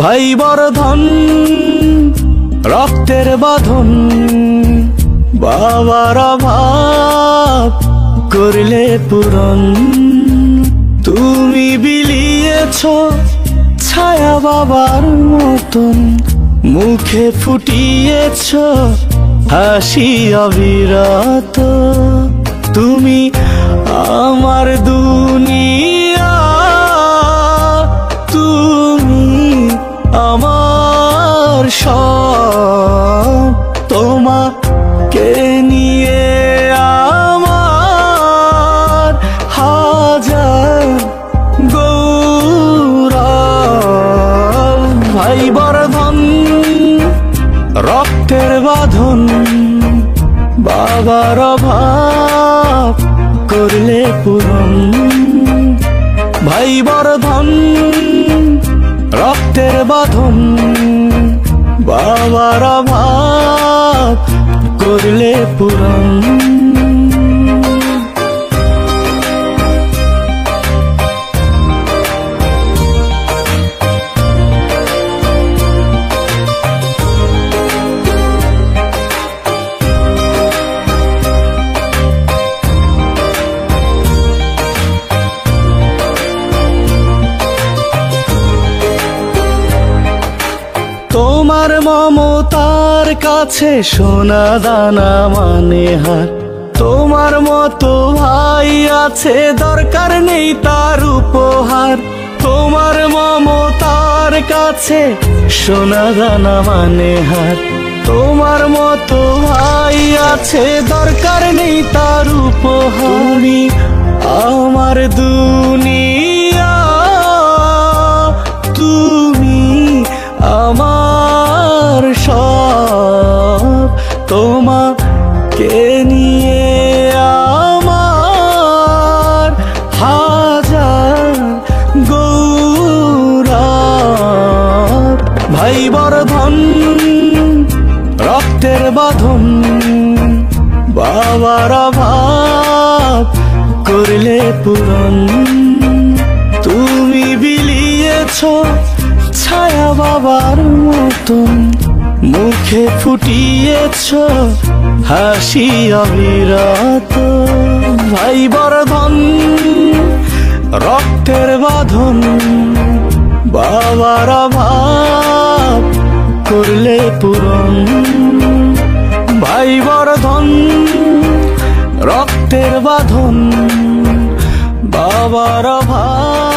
ভাই বর্ধন রক্তের বাঁধন, বাবার অভাব করলে পূরণ। তুমি বিলিয়েছ ছায়া বাবার মতন, মুখে ফুটিয়েছ হাসি অবিরত। তুমি আমার দুনিয়া, তুমি আমার সব। তোমাকে নিয়ে আমার হাজার গৌরব। ভাই বর্ধন রক্তের বাঁধন, বাবার অভাব করলে পূরণ। ভাই বর্ধন রক্তের বাঁধন, বাবার অভাব করলে পূরণ। তোমার মমতার কাছে সোনা দানা মানে হার। তোমার মতো ভাই আছে, দরকার নেই তার উপহার। তোমার মমতার কাছে সোনা দানা মানে হার। তোমার মতো ভাই আছে, দরকার নেই তার উপহার। আমার দুনিয়া, তুমি আমার সব। তোমাকে নিয়ে আমার হাজার গৌরব। ভাই বর্ধন রক্তের বাঁধন, বাবার অভাব করলে পূরণ। তুমি বিলিয়েছ ছায়া বাবার মতন, মুখে ফুটিয়েছ হাসি অবিরত। ভাই বর্ধন রক্তের বাঁধন, বাবার অভাব করলে পূরণ। ভাই বর্ধন রক্তের বাঁধন, বাবার অভাব